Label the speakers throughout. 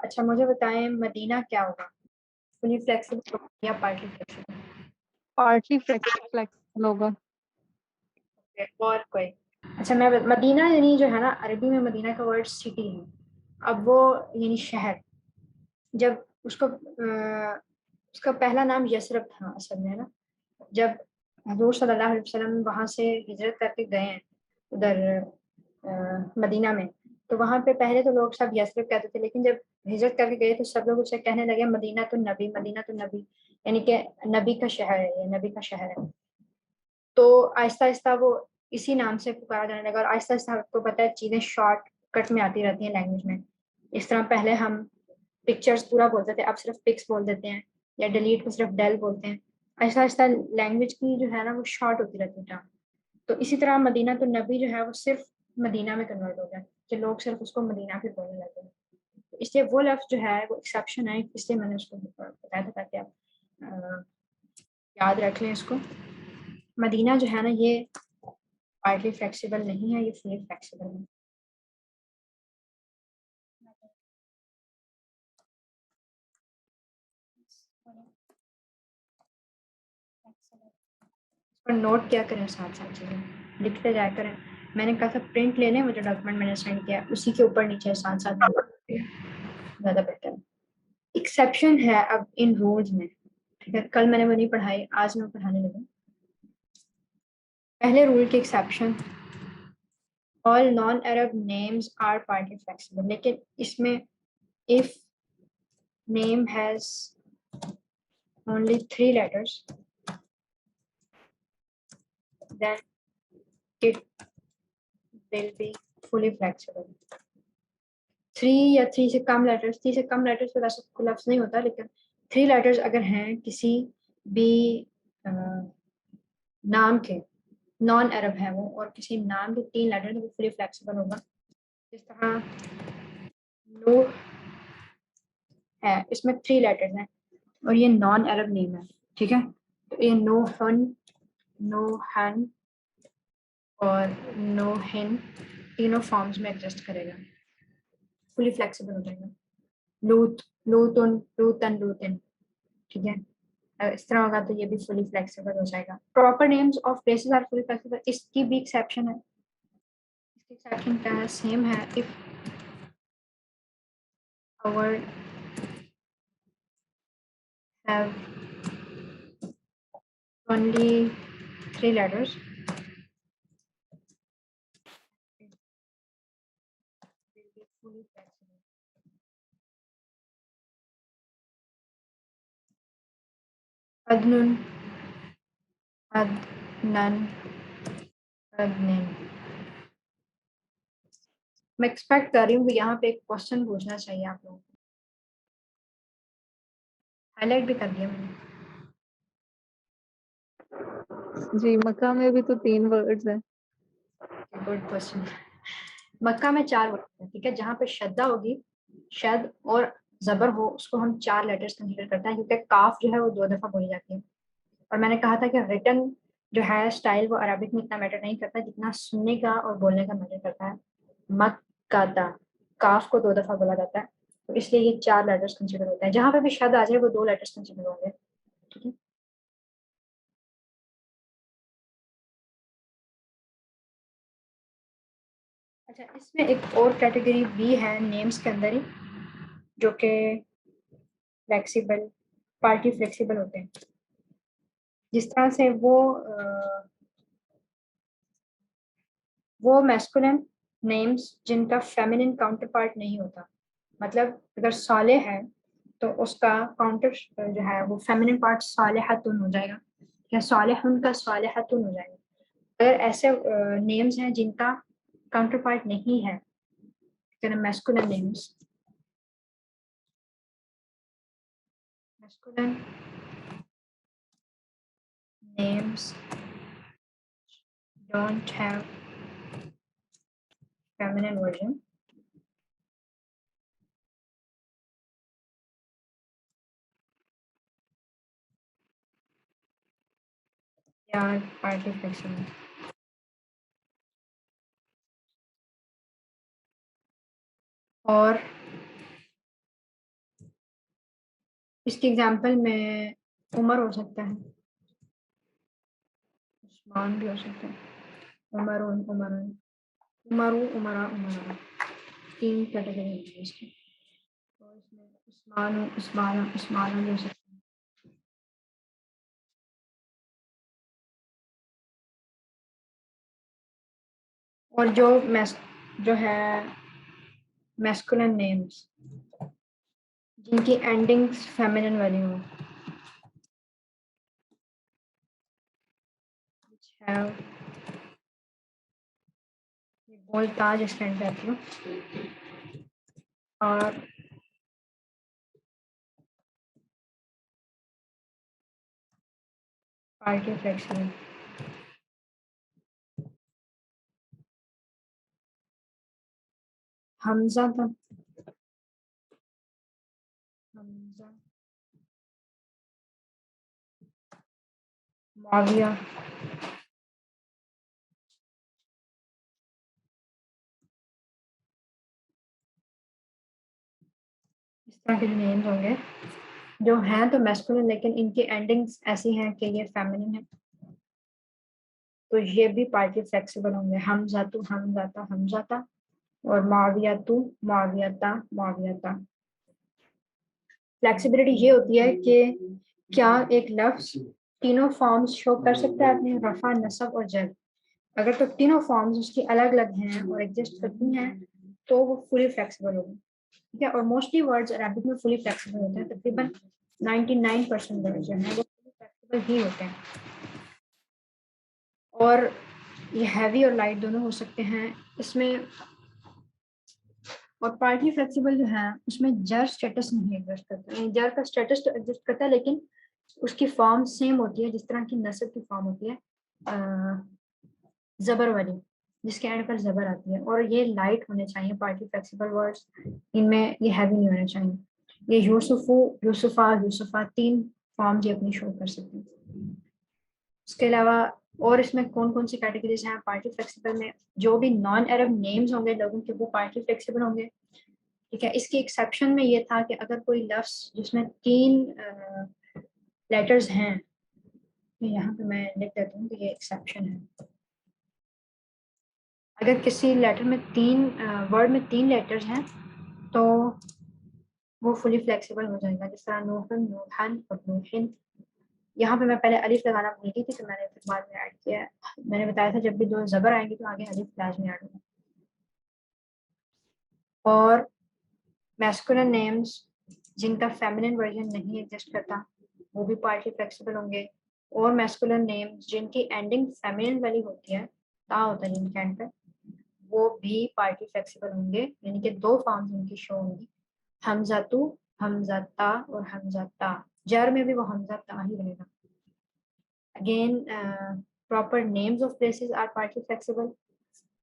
Speaker 1: اچھا مجھے بتائیں مدینہ کیا ہوگا, فلی فلیکسیبل یا پارٹلی فلیکسیبل؟
Speaker 2: پارٹلی فلیکسیبل ہوگا.
Speaker 1: اور کوئی؟ اچھا میں مدینہ یعنی جو ہے نا عربی میں مدینہ کا ورڈ سٹی ہے. اب وہ یعنی شہر, جب اس کا پہلا نام یثرب تھا اصل میں نا, جب حضور صلی اللہ علیہ وسلم وہاں سے ہجرت کر کے گئے ہیں ادھر مدینہ میں, تو وہاں پہ پہلے تو لوگ سب یثرب کہتے تھے, لیکن جب ہجرت کر کے گئے تو سب لوگ اسے کہنے لگے مدینہ تو نبی, مدینہ تو نبی, یعنی کہ نبی کا شہر ہے, یہ نبی کا شہر ہے. تو آہستہ آہستہ وہ اسی نام سے پکارا جانے لگا, اور آہستہ آہستہ آپ کو پتہ ہے چیزیں شارٹ کٹ میں آتی رہتی ہیں لینگویج میں. اس طرح پہلے ہم پکچرز پورا بولتے تھے, اب صرف پکس بول دیتے ہیں, یا ڈیلیٹ کو صرف ڈیل بولتے ہیں. آہستہ آہستہ لینگویج کی جو ہے نا وہ شارٹ ہوتی رہتی ہے ٹرم. تو اسی طرح مدینہ تو نبی جو ہے وہ صرف مدینہ میں کنورٹ ہو گیا, کہ لوگ صرف اس کو مدینہ پھر بولنے لگے ہیں. اس لیے وہ لفظ جو ہے وہ ایکسیپشن ہے, اس لیے میں نے اس کو بتایا تھا تاکہ آپ یاد رکھ لیں اس کو. مدینہ جو ہے نا یہ پارٹلی فلیکسیبل نہیں ہے, یہ فلی فلیکسیبل ہے. اور نوٹ کیا کریں ساتھ ساتھ چیزیں لکھتے جایا کریں. میں نے کہا تھا پرنٹ لے لیں, وہ جو ڈاکومنٹ میں نے سینڈ کیا اسی کے اوپر نیچے ساتھ ساتھ زیادہ بہتر ہے. ایکسیپشن ہے اب ان رولز میں, ٹھیک ہے, کل میں نے وہ نہیں پڑھائی, آج میں پڑھانے لگا. پہلے رول کی exception, all non-Arab names are partly flexible, لیکن اس میں if name has only 3 letters then it will be fully flexible. 3 یا 3 سے کم لیٹرز, 3 سے کم لیٹرز پہ ویسے کوئی لفظ نہیں ہوتا, لیکن 3 لیٹرز اگر ہیں کسی بھی نام کے, نان عرب ہے وہ, اور کسی نام کے 3 لیٹرز, وہ فلی فلیکسیبل ہوگا. جس طرح نوح ہے, اس میں 3 لیٹرز ہیں اور یہ نان عرب نیم ہے, ٹھیک ہے. تو یہ نوحن, نوحن اور نوحن تینوں فارمز میں ایگزسٹ کرے گا, فلی فلیکسیبل ہو جائے گا. لوت, لوتن, لوتن, لوتن, ٹھیک ہے. اس طرح ہوگا تو یہ بھی فلی فلیکسیبل ہو جائے گا. Proper names of places are fully flexible, اس کی بھی ایکسیپشن ہے. اس کی ایکسیپشن کیا ہے, سیم ہے. If our have only 3 letters it will be fully flexible. Adnun, adnan, adnin. میں ایکسپیکٹ کر رہی ہوں کہ یہاں پہ ایک کوشچن پوچھنا چاہیے آپ لوگوں کو. ہائی لائٹ بھی کر دیا میں نے.
Speaker 2: جی مکہ میں بھی تو 3 ورڈز ہیں.
Speaker 1: Good question. مکہ میں 4 ورڈ ہیں, ٹھیک ہے. جہاں پہ شدہ ہوگی, شد اور زبر ہو, اس کو ہم 4 لیٹرز کنسیڈر کرتے ہیں, کیونکہ کاف جو ہے وہ 2 دفعہ بولی جاتی ہے. اور میں نے کہا تھا کہ ریٹن جو ہے اسٹائل وہ عربک میں اتنا میٹر نہیں کرتا جتنا سننے کا اور بولنے کا میٹر کرتا ہے. مکہ, کاف کو 2 دفعہ بولا جاتا ہے, تو اس لیے یہ 4 لیٹرز کنسیڈر ہوتے ہیں. جہاں پہ بھی شد آ جائے وہ 2 لیٹرز کنسیڈر ہوں گے, ٹھیک ہے. اچھا اس میں ایک اور کیٹیگری بھی ہے نیمز کے اندر ہی, جو کہ فلیکسیبل, پارٹی فلیکسیبل ہوتے ہیں. جس طرح سے وہ میسکولن نیمز جن کا فیمینن کاؤنٹر پارٹ نہیں ہوتا. مطلب اگر صالح ہے تو اس کا کاؤنٹر جو ہے وہ فیمینن پارٹ صالحتن ہو جائے گا, یا صالحن کا صالحتن ہو جائے گا. اگر ایسے نیمز ہیں جن کا کاؤنٹر پارٹ نہیں ہے, masculine names, masculine names don't have feminine version. They are partly flexible. اور اس کی ایگزامپل میں عمر ہو سکتا ہے، عثمان بھی ہو سکتا ہے، عمرون عمرون، عمرو عمرا عمرا، 3 کیٹیگری ہوتی ہے اس کی. تو اس میں عثمان عثمان عثمان بھی ہو سکتا ہے. اور جو ہے میسکولن نیمز جن کی اینڈنگز فیمینن والی ہوں، بول تاج اسٹینڈ کرتی ہوں، اور پارٹی فلیکسیبل. حمزہ تھا، حمزہ، معاویہ، اس طرح کے جو نیمز ہوں گے جو ہیں تو میسکولن لیکن ان کی اینڈنگز ایسی ہیں کہ یہ فیمینن ہے، تو یہ بھی پارٹی فلیکسیبل ہوں گے. حمزہ حمزہ حمزہ، اور معاویہ معاویہ معاویہ. فلیکسیبلٹی یہ ہوتی ہے کہ کیا ایک لفظ تینوں فارمز شو کر سکتا ہے اپنے رفع، نصب اور جر. اگر تو تینوں فارمز اس کی الگ الگ ہیں اور ایگزسٹ کرتی ہیں تو وہ فلی فلیکسیبل ہوگی. ٹھیک ہے، اور موسٹلی ورڈز عربک میں فلی فلیکسیبل ہوتے ہیں، تقریباً 99% ورڈ جو ہیں وہ فلی فلیکسیبل ہی ہوتے ہیں. اور یہ ہیوی اور لائٹ دونوں ہو سکتے ہیں اس میں. اور پارٹی فلیکسیبل جو ہے اس میں جر اسٹیٹس نہیں ایگزسٹ کرتا، یعنی جر کا اسٹیٹس تو ایگزسٹ کرتا ہے لیکن اس کی فارم سیم ہوتی ہے جس طرح کی نصب کی فارم ہوتی ہے زبر والی، جس کے اینڈ پر زبر آتی ہے. اور یہ لائٹ ہونے چاہیے پارٹی فلیکسیبل ورڈز، ان میں یہ ہیوی نہیں ہونے چاہیے. یہ یوسفو، یوسفا، یوسفا 3 فارمز یہ اپنی شو کر سکتے ہیں. اس کے علاوہ اور اس میں کون کون سی کیٹیگریز ہیں پارٹی فلیکسیبل میں؟ جو بھی نان عرب نیمز ہوں گے لوگوں کے وہ پارٹی فلیکسیبل ہوں گے. ٹھیک ہے، اس کی ایکسیپشن میں یہ تھا کہ اگر کوئی لفظ جس میں 3 لیٹرز ہیں، یہاں پہ میں لکھ دیتا ہوں کہ یہ ایکسیپشن ہے. اگر کسی لیٹر میں 3 ورڈ میں 3 لیٹرز ہیں تو وہ فلی فلیکسیبل ہو جائے گا، جس طرح نوحن، نوحن اور نوحن. یہاں پہ میں پہلے الف لگانا بھول گئی تھی تو میں نے پھر بعد میں ایڈ کیا. میں نے بتایا تھا جب بھی 2 زبر آئیں گی تو آگے الف لازمی ایڈ ہوگا. اور میسکولن نیمز جن کا فیمینن ورژن نہیں ایگزسٹ کرتا وہ بھی پارٹی فلیکسیبل ہوں گے. اور میسکولن نیمز جن کی اینڈنگ فیمینن والی ہوتی ہے، تا ہوتا ہے جن کے اینڈ پہ، وہ بھی پارٹی فلیکسیبل ہوں گے، یعنی کہ 2 فارمز ان کی شو ہوں گی، حمزہ، حمزہ اور حمزہ. جر میں بھی وہ حمزہ ہی رہے گا. Again proper names of places are partly flexible.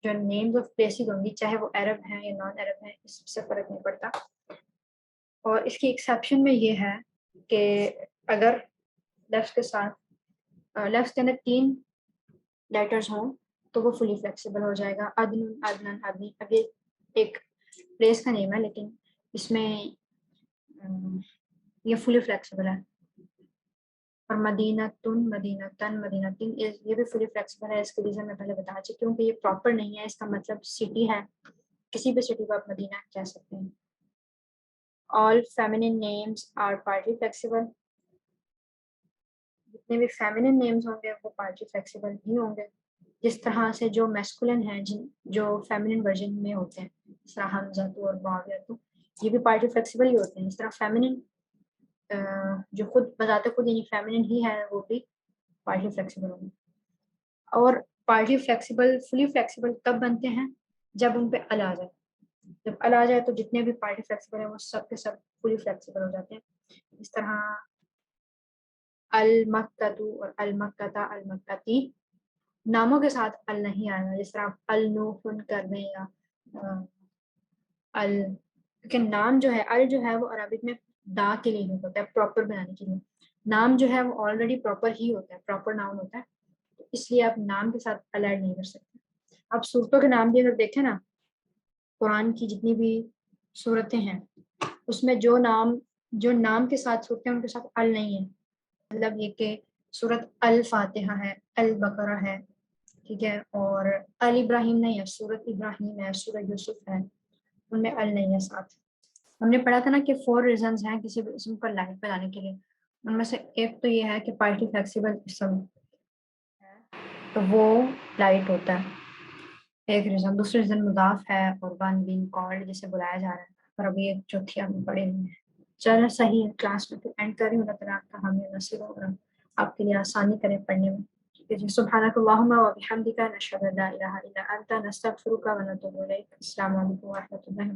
Speaker 1: جو نیمز آف پلیسز ہوں گی چاہے وہ عرب ہیں یا نان عرب ہیں اس سے فرق نہیں پڑتا. اور اس کی ایکسیپشن میں یہ ہے کہ اگر لفظ کے ساتھ لفظ کے اندر 3 لیٹرز ہوں تو وہ فلی فلیکسیبل ہو جائے گا. عدن، عدنان، عدنی. اب یہ ایک پلیس کا نیم ہے لیکن اس میں یہ فلی فلیکسیبل ہے. اور مدینتن، مدینتن، مدینتن یہ بھی فلی فلیکسیبل ہے. اس کے ریزن میں پہلے بتا چکی ہوں کہ یہ پراپر نہیں ہے، اس کا مطلب سٹی ہے، کسی بھی سٹی کو آپ مدینہ کہہ سکتے ہیں. All feminine names are party flexible. جتنے بھی فیمینن نیمز ہوں گے وہ پارٹی فلیکسیبل ہی ہوں گے، جس طرح سے جو میسکولن ہیں جو فیمینن ورژن میں ہوتے ہیں، جس طرح حمزہ اور معاویہ یہ بھی پارٹی فلیکسیبل ہی ہوتے ہیں. اس طرح فیمینن جو خود بذات خود یعنی فیمینن ہی ہے وہ بھی پارٹی فلیکسیبل ہوں گے. اور پارٹی فلیکسیبل فلی فلیکسیبل کب بنتے ہیں؟ جب ان پہ ال آ جائے. جب ال آ جائے تو جتنے بھی پارٹی فلیکسیبل ہیں وہ سب کے سب فلی فلیکسیبل ہو جاتے ہیں. اس طرح المکتۃ اور المکتۃ، المکتتی ناموں کے ساتھ ال نہیں آئے گا، جس طرح النوحن کر دیں یا ال، کیونکہ نام جو ہے ال جو ہے وہ عربک میں دا کے لیے ہوتا ہے، پراپر بنانے کے لیے. نام جو ہے وہ آلریڈی پراپر ہی ہوتا ہے، پراپر ناؤن ہوتا ہے، اس لیے آپ نام کے ساتھ ال ایڈ نہیں کر سکتے. آپ صورتوں کے نام بھی اگر دیکھیں نا، قرآن کی جتنی بھی صورتیں ہیں اس میں جو نام جو نام کے ساتھ ہوتے ہیں ان کے ساتھ ال نہیں ہے. مطلب یہ کہ سورت الفاتحہ ہے، البقرہ ہے، ٹھیک ہے، اور ال ابراہیم نہیں ہے، سورت ابراہیم ہے، سورت یوسف ہے، ان میں ال نہیں ہے ساتھ. ہم نے پڑھا تھا نا کہ 4 ریزنز ہیں کسی بھی اسم پر لائٹ پہ لانے کے لیے. ان میں سے ایک تو یہ ہے کہ پارٹی فلیکسیبل اسم ہے تو وہ لائٹ ہوتا ہے، ایک ریزن. دوسری ریزن مضاف ہے اور ون بین کالڈ جسے بلایا جا رہا ہے، اور ابھی ایک چوتھی ہم پڑھے ہوئے ہیں. چلو صحیح ہے، کلاس میں اینڈ کر رہی ہوں. اللہ تعالیٰ آپ کا حامی نصیب ہوگا، آپ کے لیے آسانی کرے پڑھنے میں. ٹھیک ہے جی. سبحانک اللہم و بحمدک، نشہد ان لا الہ الا انت، نستغفرک و نتوب الیک. السلام علیکم و رحمۃ اللہ وبرکاتہ.